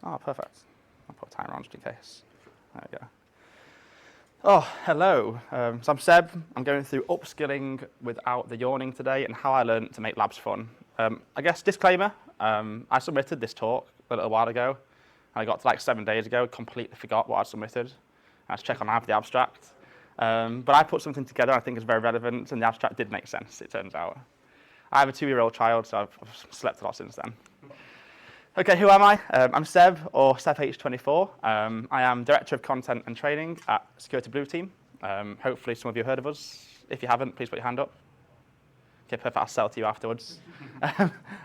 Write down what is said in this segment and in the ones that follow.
Oh, perfect. I'll put a timer on just in case. There we go. Oh, hello. So I'm Seb. I'm going through upskilling without the yawning today and how I learned to make labs fun. I guess disclaimer, I submitted this talk a little while ago. And I got to like 7 days ago, completely forgot what I submitted. I had to check on I have the abstract. But I put something together I think is very relevant, and the abstract did make sense, it turns out. I have a 2-year-old child, so I've slept a lot since then. Okay, who am I? I'm Seb, or SebH24. I am Director of Content and Training at Security Blue Team. Hopefully some of you have heard of us. If you haven't, please put your hand up. Okay, perfect, I'll sell to you afterwards.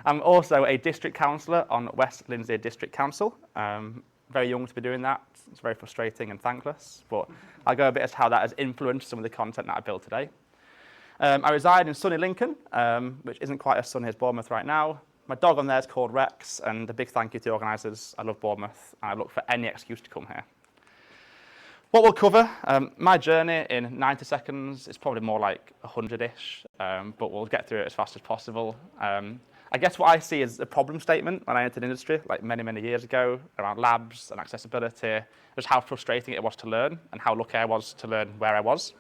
I'm also a District Councillor on West Lindsey District Council. Very young to be doing that. It's very frustrating and thankless, but I'll go a bit as how that has influenced some of the content that I built today. I reside in sunny Lincoln, which isn't quite as sunny as Bournemouth right now. My dog on there is called Rex, and a big thank you to the organisers. I love Bournemouth, and I look for any excuse to come here. What we'll cover, my journey in 90 seconds is probably more like 100-ish, but we'll get through it as fast as possible. I guess what I see is a problem statement when I entered industry, like many, many years ago, around labs and accessibility, just how frustrating it was to learn and how lucky I was to learn where I was.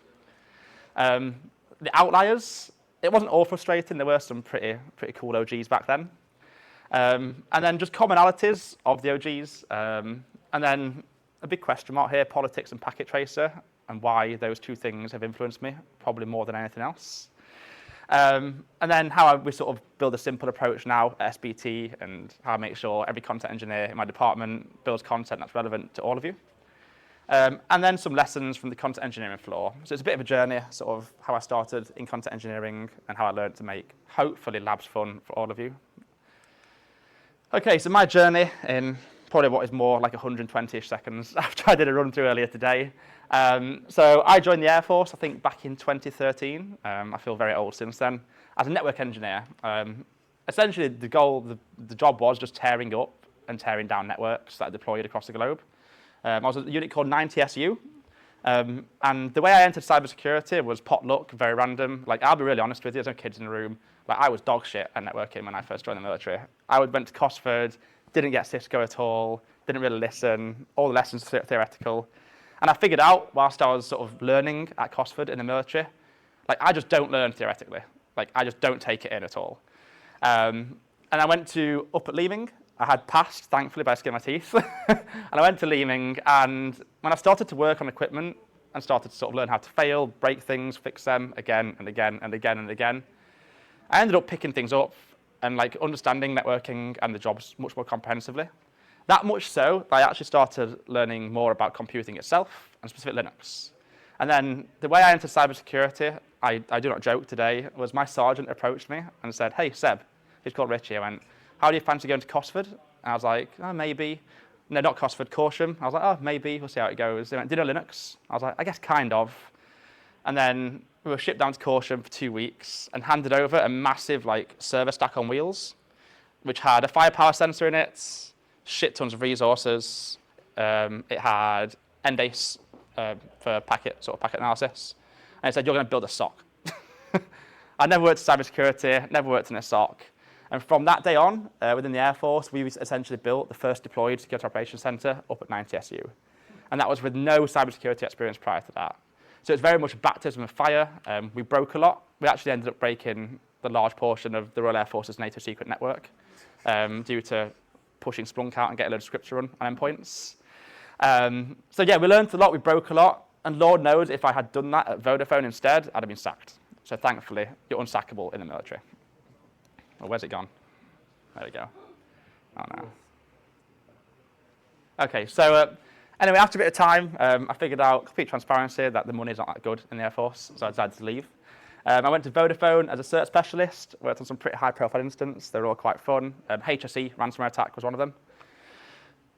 The outliers, it wasn't all frustrating. There were some pretty cool OGs back then. And then just commonalities of the OGs. And then a big question mark here, politics and packet tracer, and why those two things have influenced me, probably more than anything else. And then how we sort of build a simple approach now at SBT, and how I make sure every content engineer in my department builds content that's relevant to all of you. And then some lessons from the content engineering floor. So it's a bit of a journey, sort of how I started in content engineering and how I learned to make, hopefully, labs fun for all of you. Okay, so my journey in probably what is more like 120-ish seconds after I did a run through earlier today. So I joined the Air Force, I think, back in 2013. I feel very old since then, as a network engineer. Essentially, the job was just tearing up and tearing down networks that are deployed across the globe. I was at a unit called 90SU, and the way I entered cybersecurity was potluck, very random. Like, I'll be really honest with you, there's no kids in the room. Like, I was dog shit at networking when I first joined the military. I went to Cosford, didn't get Cisco at all, didn't really listen, all the lessons theoretical. And I figured out, whilst I was sort of learning at Cosford in the military, like, I just don't learn theoretically. Like, I just don't take it in at all. And I went to up at Leaving. I had passed, thankfully, by the skin of my teeth. And I went to Leaving, and when I started to work on equipment and started to sort of learn how to fail, break things, fix them again and again and again and again, I ended up picking things up and like understanding networking and the jobs much more comprehensively. That much so that I actually started learning more about computing itself and specific Linux. And then the way I entered cybersecurity, I do not joke today, was my sergeant approached me and said, "Hey, Seb," he's called Richie. I went, "How do you fancy going to Cosford?" And I was like, "Oh, maybe." No, not Cosford, Corsham. I was like, "Oh, maybe, we'll see how it goes." They went, "Do you know Linux?" I was like, "I guess kind of." And then we were shipped down to Corsham for 2 weeks and handed over a massive like server stack on wheels, which had a firepower sensor in it, shit tons of resources. It had NDACE for packet analysis. And it said, "You're going to build a SOC." I never worked in cybersecurity, never worked in a SOC. And from that day on, within the Air Force, we essentially built the first deployed security operations center up at 90SU. And that was with no cybersecurity experience prior to that. So it's very much a baptism of fire. We broke a lot. We actually ended up breaking the large portion of the Royal Air Force's NATO secret network due to pushing Splunk out and getting a load of scripts to run on endpoints. So yeah, we learned a lot, we broke a lot, and Lord knows if I had done that at Vodafone instead, I'd have been sacked. So thankfully, you're unsackable in the military. Oh, where's it gone? There we go. Oh no. Okay, so anyway, after a bit of time, I figured out, complete transparency, that the money's not that good in the Air Force, so I decided to leave. I went to Vodafone as a cert specialist, worked on some pretty high-profile incidents. They were all quite fun. HSE, ransomware attack, was one of them.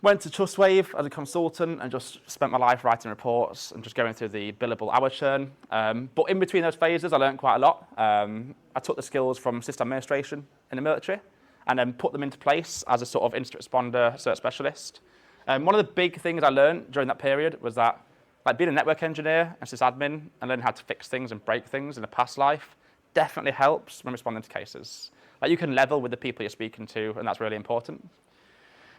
Went to Trustwave as a consultant and just spent my life writing reports and just going through the billable hour churn. But in between those phases, I learned quite a lot. I took the skills from system administration in the military and then put them into place as a sort of incident responder cert specialist. One of the big things I learned during that period was that, like, being a network engineer and sysadmin and learning how to fix things and break things in a past life definitely helps when responding to cases. Like, you can level with the people you're speaking to, and that's really important.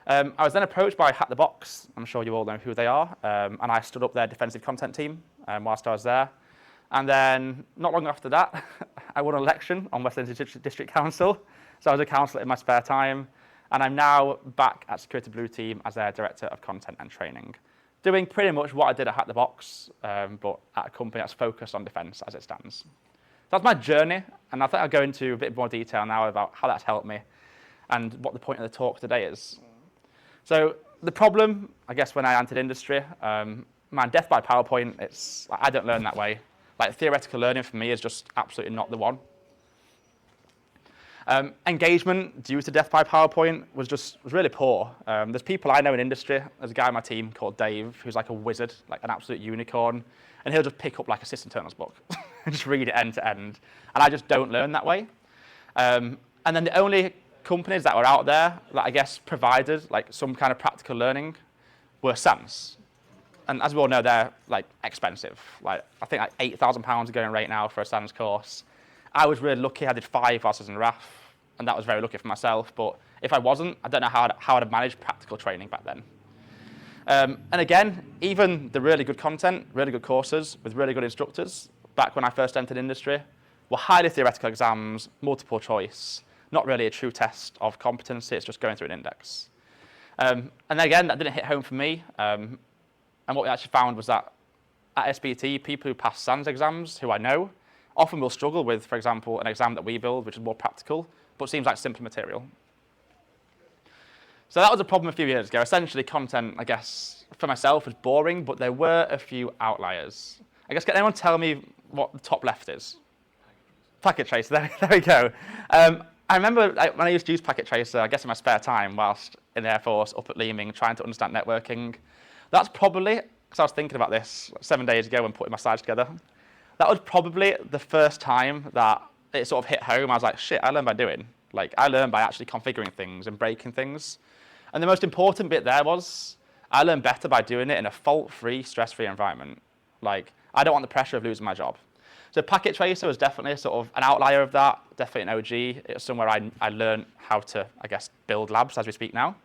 I was then approached by Hack the Box. I'm sure you all know who they are. And I stood up their defensive content team whilst I was there. And then not long after that, I won an election on West End District Council. So I was a councillor in my spare time. And I'm now back at Security Blue Team as their Director of Content and Training, doing pretty much what I did at Hack the Box, but at a company that's focused on defence as it stands. That's my journey, and I think I'll go into a bit more detail now about how that's helped me and what the point of the talk today is. So the problem, I guess, when I entered industry, man, death by PowerPoint, I don't learn that way. Like, theoretical learning for me is just absolutely not the one. Engagement due to death by PowerPoint was really poor. There's people I know in industry. There's a guy on my team called Dave who's like a wizard, like an absolute unicorn, and he'll just pick up like a System Internals book and just read it end to end. And I just don't learn that way. And then the only companies that were out there that I guess provided like some kind of practical learning were SANS. And as we all know, they're like expensive. Like, I think like £8,000 going rate now for a SANS course. I was really lucky. I did 5 classes in RAF, and that was very lucky for myself. But if I wasn't, I don't know how I'd have managed practical training back then. And again, even the really good content, really good courses with really good instructors, back when I first entered industry, were highly theoretical exams, multiple choice, not really a true test of competency. It's just going through an index. And again, that didn't hit home for me. And what we actually found was that at SBT, people who pass SANS exams, who I know, often will struggle with, for example, an exam that we build, which is more practical, but seems like simple material. So that was a problem a few years ago. Essentially, content, I guess, for myself was boring, but there were a few outliers. I guess, can anyone tell me what the top left is? Packet Tracer, there we go. I remember when I used to use Packet Tracer, I guess in my spare time, whilst in the Air Force, up at Leaming, trying to understand networking. That's probably, because I was thinking about this 7 days ago when putting my slides together, that was probably the first time that it sort of hit home. I was like, shit, I learned by doing. Like, I learned by actually configuring things and breaking things. And the most important bit there was, I learned better by doing it in a fault-free, stress-free environment. Like, I don't want the pressure of losing my job. So Packet Tracer was definitely sort of an outlier of that, definitely an OG. It was somewhere I learned how to, I guess, build labs as we speak now.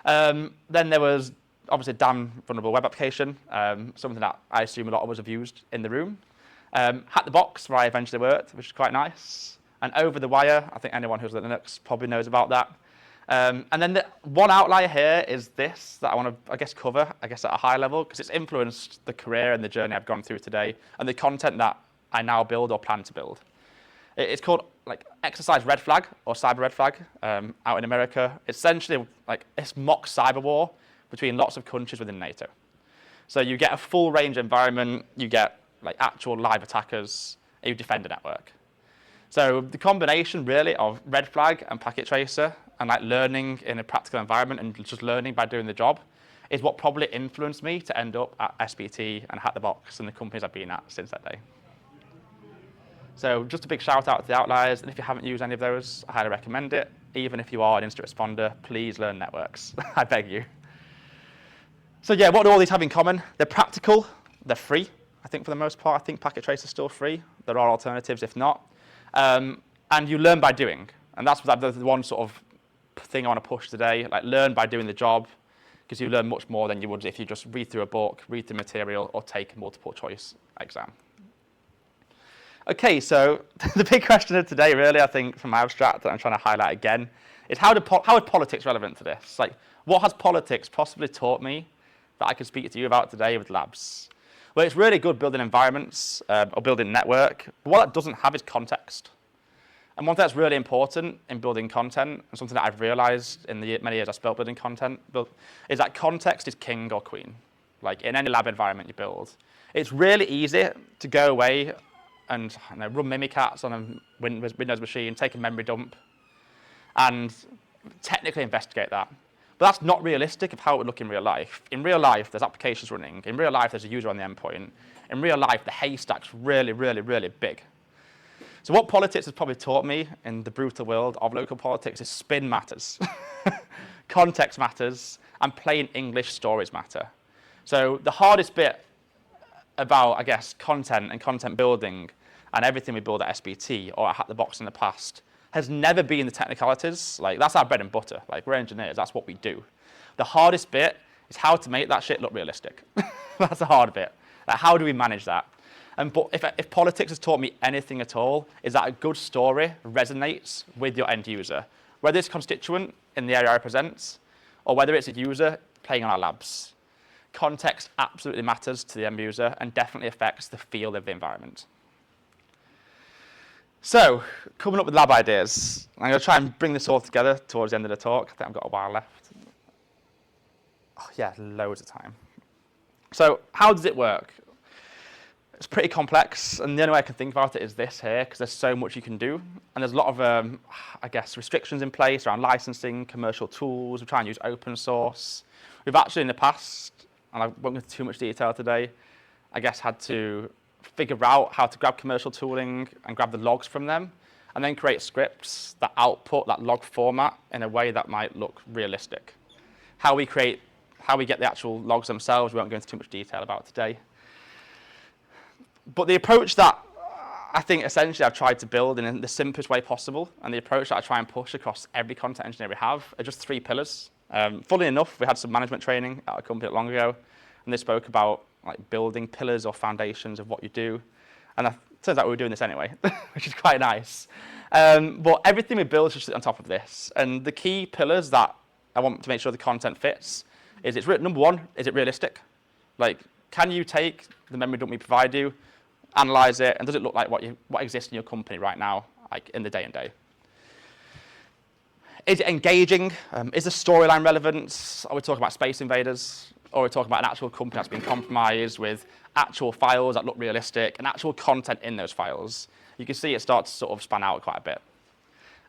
Then there was obviously damn vulnerable web application, something that I assume a lot of us have used in the room. Hack the Box, where I eventually worked, which is quite nice. And Over the Wire, I think anyone who's Linux probably knows about that. And then the one outlier here is this that I want to, I guess, cover, I guess, at a high level, because it's influenced the career and the journey I've gone through today, and the content that I now build or plan to build. It's called like Exercise Red Flag or Cyber Red Flag out in America. It's essentially like it's mock cyber war between lots of countries within NATO. So you get a full range environment, you get like actual live attackers, and you defend a network. So the combination really of Red Flag and Packet Tracer and like learning in a practical environment and just learning by doing the job is what probably influenced me to end up at SBT and Hack the Box and the companies I've been at since that day. So just a big shout out to the outliers, and if you haven't used any of those, I highly recommend it. Even if you are an incident responder, please learn networks, I beg you. So yeah, what do all these have in common? They're practical, they're free. I think for the most part, I think Packet Tracer is still free. There are alternatives if not. And you learn by doing. And that's the one sort of thing I want to push today, like learn by doing the job, because you learn much more than you would if you just read through a book, read through material, or take a multiple choice exam. Okay, so the big question of today, really, I think, from my abstract that I'm trying to highlight again, is how is politics relevant to this? Like, what has politics possibly taught me that I can speak to you about today with labs? Well, it's really good building environments or building network, but what that doesn't have is context. And one thing that's really important in building content, and something that I've realized in the many years I've spent building content, is that context is king or queen. Like in any lab environment you build, it's really easy to go away and run Mimikatz on a Windows machine, take a memory dump, and technically investigate that. But that's not realistic of how it would look in real life. In real life, there's applications running. In real life, there's a user on the endpoint. In real life, the haystack's really, really, really big. So what politics has probably taught me in the brutal world of local politics is spin matters, context matters, and plain English stories matter. So the hardest bit about, I guess, content and content building and everything we build at SBT or at Hack the Box in the past has never been the technicalities. Like, that's our bread and butter. Like, we're engineers, that's what we do. The hardest bit is how to make that shit look realistic. That's the hard bit. Like, how do we manage that? But if politics has taught me anything at all, is that a good story resonates with your end user, whether it's a constituent in the area I represent, or whether it's a user playing on our labs. Context absolutely matters to the end user and definitely affects the feel of the environment. So, coming up with lab ideas. I'm going to try and bring this all together towards the end of the talk. I think I've got a while left. Oh, yeah, loads of time. So, how does it work? It's pretty complex, and the only way I can think about it is this here, because there's so much you can do. And there's a lot of, I guess, restrictions in place around licensing, commercial tools. We try and use open source. We've actually, in the past, and I won't go into too much detail today, I guess had to figure out how to grab commercial tooling and grab the logs from them, and then create scripts that output that log format in a way that might look realistic. How we get the actual logs themselves, we won't go into too much detail about today. But the approach that I think essentially I've tried to build in the simplest way possible, and the approach that I try and push across every content engineer we have, are just 3 pillars. Funnily enough, we had some management training at a company not long ago, and they spoke about like building pillars or foundations of what you do. And it turns out we were doing this anyway, which is quite nice. But everything we build should sit on top of this. And the key pillars that I want to make sure the content fits is number 1, is it realistic? Like, can you take the memory dump we provide you, analyze it, and does it look like what exists in your company right now, like in the day and day? Is it engaging? Is the storyline relevant? Are we talking about Space Invaders? Or are we talking about an actual company that's been compromised with actual files that look realistic and actual content in those files? You can see it starts to sort of span out quite a bit.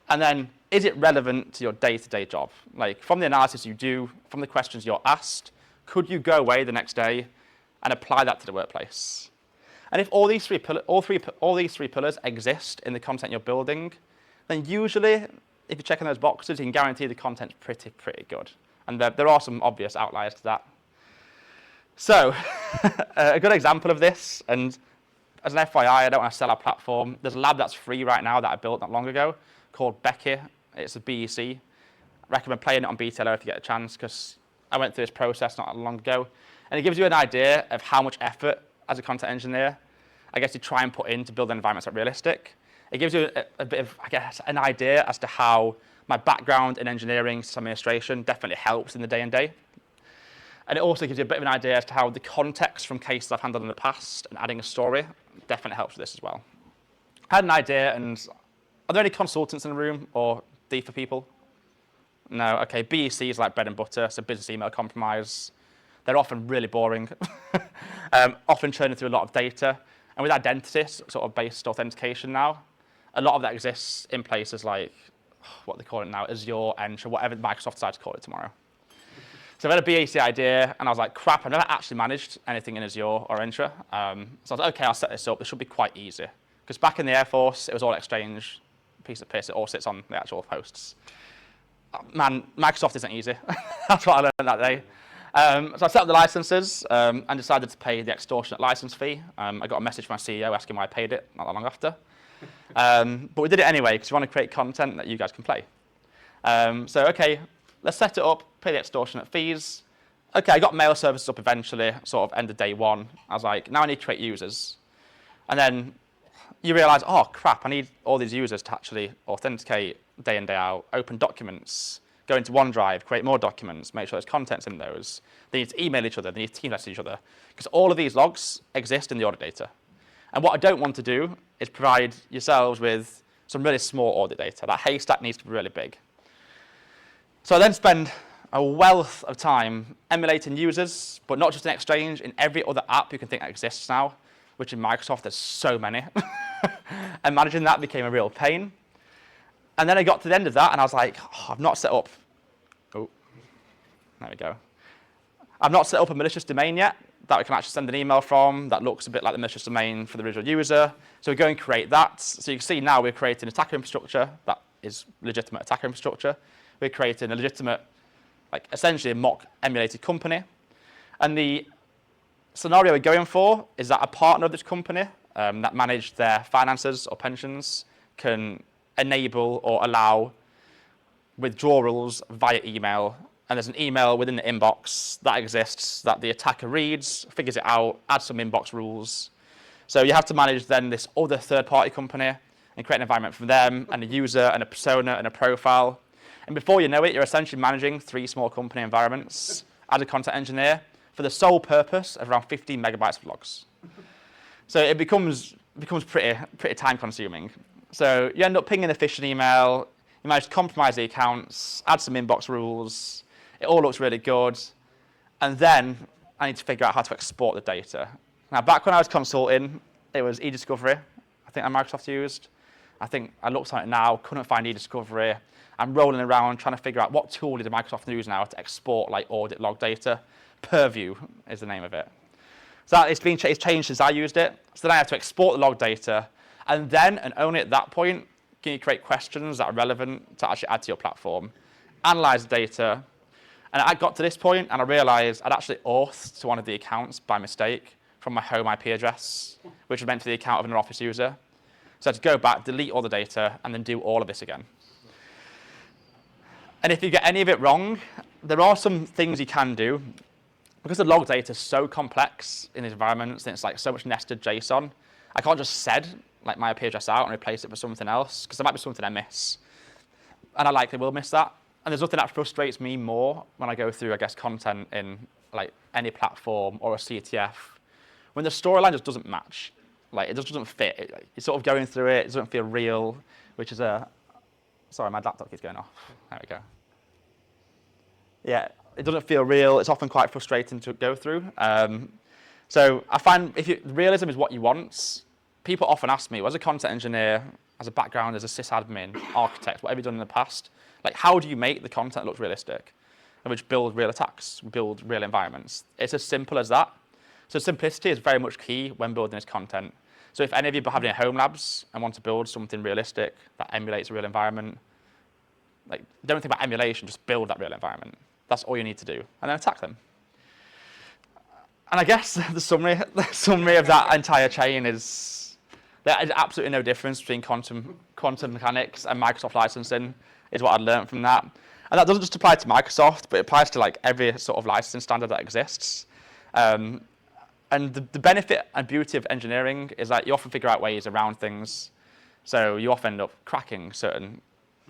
And then, is it relevant to your day-to-day job? Like, from the analysis you do, from the questions you're asked, could you go away the next day and apply that to the workplace? And if all these three pillars exist in the content you're building, then usually, if you're checking those boxes, you can guarantee the content's pretty good. And there are some obvious outliers to that. So, a good example of this, and as an FYI, I don't want to sell our platform. There's a lab that's free right now that I built not long ago called Becky. It's a BEC. I recommend playing it on BTLO if you get a chance, because I went through this process not long ago. And it gives you an idea of how much effort, as a content engineer, I guess you try and put in to build environments that are realistic. It gives you a bit of, I guess, an idea as to how my background in engineering, system administration, definitely helps in the day and day. And it also gives you a bit of an idea as to how the context from cases I've handled in the past and adding a story definitely helps with this as well. I had an idea, and are there any consultants in the room or DFA people? No, okay, BEC is like bread and butter, so business email compromise. They're often really boring, often churning through a lot of data. And with identity sort of based authentication now, a lot of that exists in places like, what they call it now, Azure, Entra, whatever Microsoft decides to call it tomorrow. So I had a BAC idea, and I was like, crap, I've never actually managed anything in Azure or Entra. So I was like, okay, I'll set this up. This should be quite easy. Because back in the Air Force, it was all Exchange, piece of piss. It all sits on the actual hosts. Man, Microsoft isn't easy. That's what I learned that day. So I set up the licenses and decided to pay the extortionate license fee. I got a message from my CEO asking why I paid it not that long after. But we did it anyway because we want to create content that you guys can play. So, okay, let's set it up, pay the extortionate fees. Okay, I got mail services up eventually, sort of end of day 1. I was like, now I need to create users. And then you realize, oh, crap, I need all these users to actually authenticate day in, day out, open documents, go into OneDrive, create more documents, make sure there's contents in those. They need to email each other, they need to team message each other, because all of these logs exist in the audit data. And what I don't want to do is provide yourselves with some really small audit data. That haystack needs to be really big. So I then spend a wealth of time emulating users, but not just in Exchange, in every other app you can think that exists now, which in Microsoft there's so many. And managing that became a real pain. And then I got to the end of that, and I was like, oh, I've not set up. Oh, there we go. I've not set up a malicious domain yet that we can actually send an email from that looks a bit like the malicious domain for the original user. So we go and create that. So you can see now we're creating attacker infrastructure that is legitimate attacker infrastructure. We're creating a legitimate, like essentially a mock emulated company. And the scenario we're going for is that a partner of this company that managed their finances or pensions can enable or allow withdrawals via email. And there's an email within the inbox that exists that the attacker reads, figures it out, adds some inbox rules. So you have to manage then this other third-party company and create an environment for them and a user and a persona and a profile. And before you know it, you're essentially managing 3 small company environments as a content engineer for the sole purpose of around 15 megabytes of logs. So it becomes pretty time-consuming. So you end up pinging a phishing email, you manage to compromise the accounts, add some inbox rules, it all looks really good, and then I need to figure out how to export the data. Now, back when I was consulting, it was eDiscovery, I think that Microsoft used. I think I looked on it now, couldn't find eDiscovery. I'm rolling around trying to figure out what tool did Microsoft use now to export like audit log data. Purview is the name of it. So it's changed since I used it. So then I have to export the log data, and then, and only at that point, can you create questions that are relevant to actually add to your platform, analyze the data. And I got to this point, and I realized I'd actually authed to one of the accounts by mistake from my home IP address, which was meant for the account of an office user. So I had to go back, delete all the data, and then do all of this again. And if you get any of it wrong, there are some things you can do. Because the log data is so complex in these environments, and it's like so much nested JSON, I can't just sed like my IP address out and replace it for something else, because there might be something I miss. And I likely will miss that. And there's nothing that frustrates me more when I go through, I guess, content in like any platform or a CTF, when the storyline just doesn't match. Like, it just doesn't fit. You're sort of going through it, it doesn't feel real, which is a... Sorry, my laptop keeps going off. There we go. Yeah, it doesn't feel real. It's often quite frustrating to go through. So I find realism is what you want. People often ask me, well, as a content engineer, as a background, as a sysadmin, architect, what have you done in the past? Like, how do you make the content look realistic? And which build real attacks, build real environments. It's as simple as that. So simplicity is very much key when building this content. So if any of you have any home labs and want to build something realistic that emulates a real environment, like, don't think about emulation, just build that real environment. That's all you need to do, and then attack them. And I guess the summary of that entire chain is there is absolutely no difference between quantum mechanics and Microsoft licensing, is what I learned from that. And that doesn't just apply to Microsoft, but it applies to like every sort of licensing standard that exists. And the benefit and beauty of engineering is that you often figure out ways around things. So you often end up cracking certain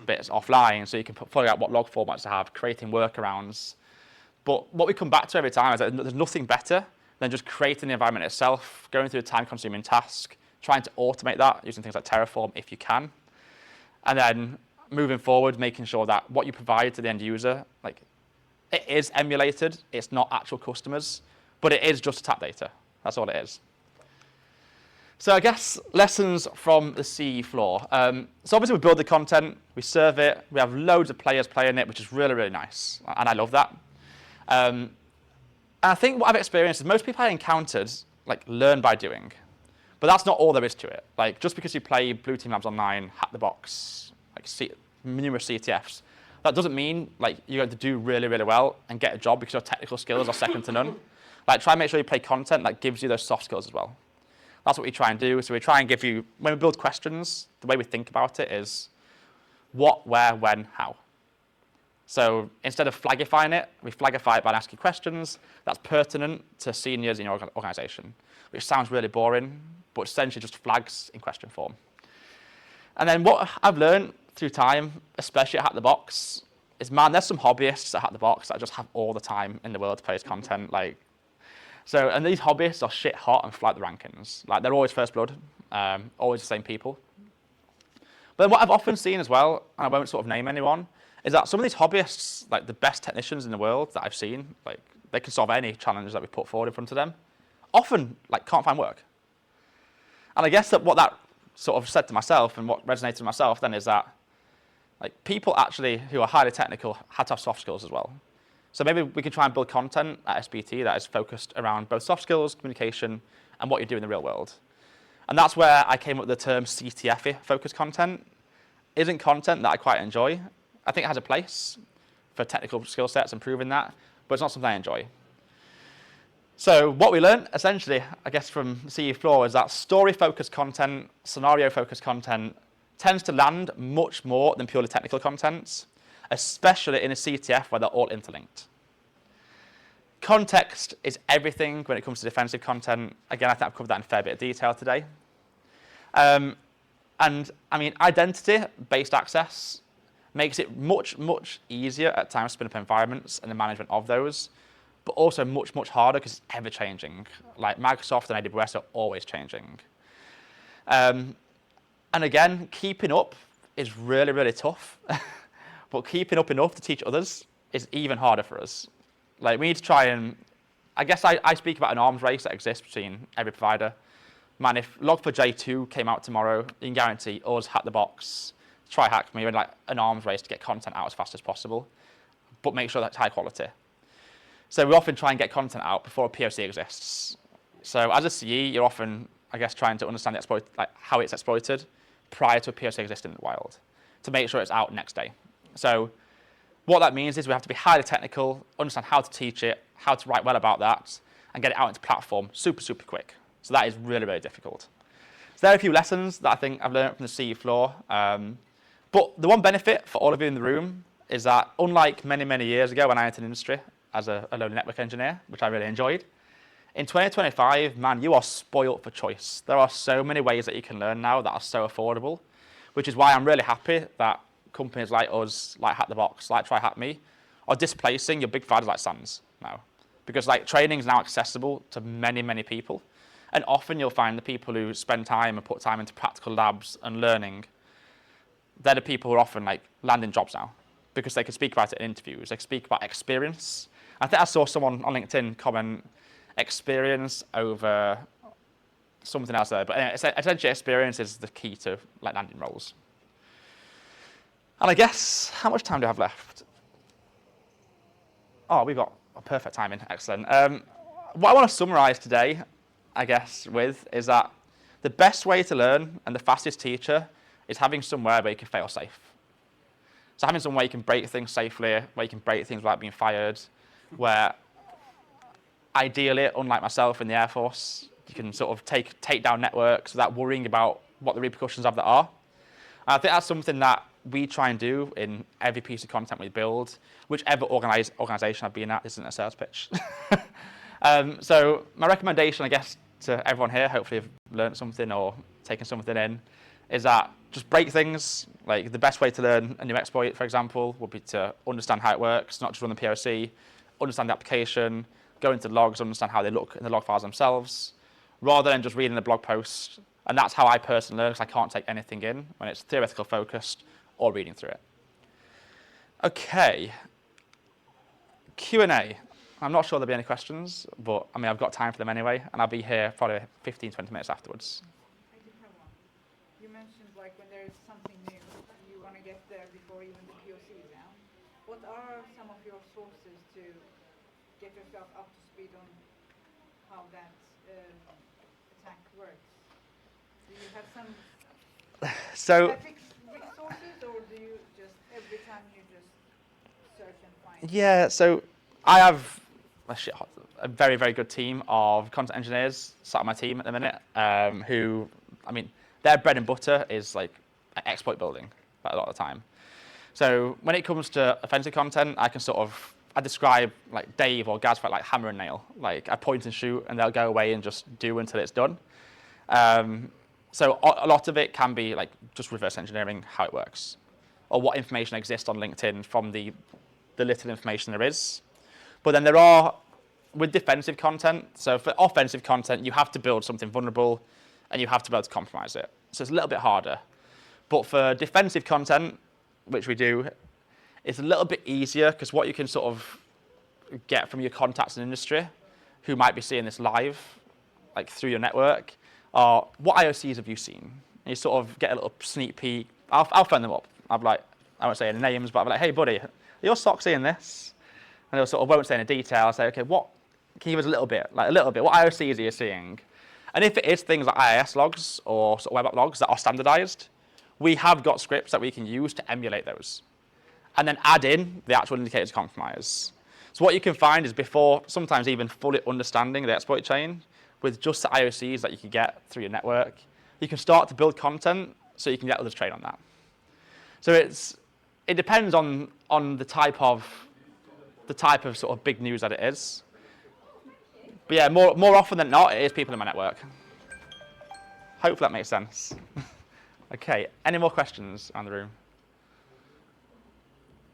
bits offline, so you can figure out what log formats to have, creating workarounds. But what we come back to every time is that there's nothing better than just creating the environment itself, going through a time-consuming task, trying to automate that using things like Terraform if you can, and then moving forward, making sure that what you provide to the end user, like, it is emulated, it's not actual customers, but it is just attack data. That's all it is. So I guess lessons from the CE floor. So obviously we build the content, we serve it, we have loads of players playing it, which is really, really nice, and I love that. And I think what I've experienced is most people I encountered like learn by doing, but that's not all there is to it. Like, just because you play Blue Team Labs Online, Hack the Box, like numerous CTFs, that doesn't mean like you're going to do really, really well and get a job because your technical skills are second to none. Like, try and make sure you play content that gives you those soft skills as well. That's what we try and do. So we try and give you, when we build questions, the way we think about it is what, where, when, how. So instead of flagifying it, we flagify it by asking questions that's pertinent to seniors in your organization, which sounds really boring, but essentially just flags in question form. And then what I've learned through time, especially at Hack the Box, is, man, there's some hobbyists at Hack the Box that just have all the time in the world to play this content. Like, so, and these hobbyists are shit hot and fly the rankings. Like, they're always first blood, always the same people. But then what I've often seen as well, and I won't sort of name anyone, is that some of these hobbyists, like the best technicians in the world that I've seen, like, they can solve any challenge that we put forward in front of them, often like can't find work. And I guess that what that sort of said to myself and what resonated with myself then is that like people actually who are highly technical had to have soft skills as well. So maybe we can try and build content at SBT that is focused around both soft skills, communication, and what you do in the real world. And that's where I came up with the term CTF focused content. Isn't content that I quite enjoy. I think it has a place for technical skill sets, improving that, but it's not something I enjoy. So what we learned, essentially, I guess from the CE floor, is that story-focused content, scenario-focused content, tends to land much more than purely technical content, especially in a CTF where they're all interlinked. Context is everything when it comes to defensive content. Again, I think I've covered that in a fair bit of detail today. And I mean, identity-based access makes it much, much easier at times to spin up environments and the management of those, but also much, much harder because it's ever-changing. Like Microsoft and AWS are always changing. And again, keeping up is really, really tough. But keeping up enough to teach others is even harder for us. Like we need to try and, I guess I speak about an arms race that exists between every provider. Man, if Log4j2 came out tomorrow, you can guarantee us, Hack the Box, try hack me, we're in like an arms race to get content out as fast as possible, but make sure that's high quality. So we often try and get content out before a POC exists. So as a CE, you're often, I guess, trying to understand how it's exploited prior to a POC existing in the wild to make sure it's out next day. So what that means is we have to be highly technical, understand how to teach it, how to write well about that, and get it out into platform super, super quick. So that is really, really difficult. So there are a few lessons that I think I've learned from the CE floor. But the one benefit for all of you in the room is that unlike many, many years ago when I entered industry as a lone network engineer, which I really enjoyed, in 2025, man, you are spoilt for choice. There are so many ways that you can learn now that are so affordable, which is why I'm really happy that companies like us, like Hack the Box, like Try Hack Me, are displacing your big providers like SANS now. Because like training is now accessible to many, many people. And often you'll find the people who spend time and put time into practical labs and learning, they're the people who are often like landing jobs now because they can speak about it in interviews. They can speak about experience. I think I saw someone on LinkedIn comment experience over something else there. But anyway, essentially experience is the key to like landing roles. And I guess, how much time do I have left? Oh, we've got a perfect timing. Excellent. What I want to summarize today, I guess, with is that the best way to learn and the fastest teacher is having somewhere where you can fail safe. So having somewhere you can break things safely, where you can break things without being fired, where ideally, unlike myself in the Air Force, you can sort of take down networks without worrying about what the repercussions of that are. And I think that's something that we try and do in every piece of content we build, whichever organisation I've been at. This isn't a sales pitch. So my recommendation, I guess, to everyone here, hopefully you've learned something or taken something in, is that just break things. Like the best way to learn a new exploit, for example, would be to understand how it works, not just run the POC, understand the application, go into the logs, understand how they look in the log files themselves, rather than just reading the blog post. And that's how I personally learn, because I can't take anything in when it's theoretical focused or reading through it. Okay, Q&A. I'm not sure there'll be any questions, but I mean, I've got time for them anyway, and I'll be here probably 15, 20 minutes afterwards. I did have one. You mentioned like when there's something new, you want to get there before even the POC is out. What are some of your sources to get yourself up to speed on how that attack works? Do you have some specific resources, or do you just, every time you just search and find? Yeah, so I have a very, very good team of content engineers sat on my team at the minute who, I mean, their bread and butter is like exploit building a lot of the time. So when it comes to offensive content, I describe like Dave or Gaz like hammer and nail. Like I point and shoot and they'll go away and just do until it's done. So a lot of it can be like just reverse engineering how it works or what information exists on LinkedIn from the little information there is. But then there are, with defensive content, so for offensive content, you have to build something vulnerable and you have to be able to compromise it. So it's a little bit harder. But for defensive content, which we do, it's a little bit easier because what you can sort of get from your contacts in industry who might be seeing this live, like through your network, are what IOCs have you seen? And you sort of get a little sneak peek. I'll phone them up. I'll be like, I won't say any names, but I'll be like, hey buddy, are your socks seeing this? And they'll sort of won't say any detail. I'll say, okay, what can you give us a little bit? What IOCs are you seeing? And if it is things like IIS logs or sort of web app logs that are standardized, we have got scripts that we can use to emulate those. And then add in the actual indicators of compromise. So what you can find is before sometimes even fully understanding the exploit chain, with just the IOCs that you can get through your network, you can start to build content so you can get others trained on that. So it depends on the type of sort of big news that it is. But yeah, more often than not, it is people in my network. Hopefully that makes sense. Okay, any more questions around the room?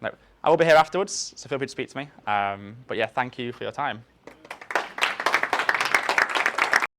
No. I will be here afterwards, so feel free to speak to me. But yeah, thank you for your time.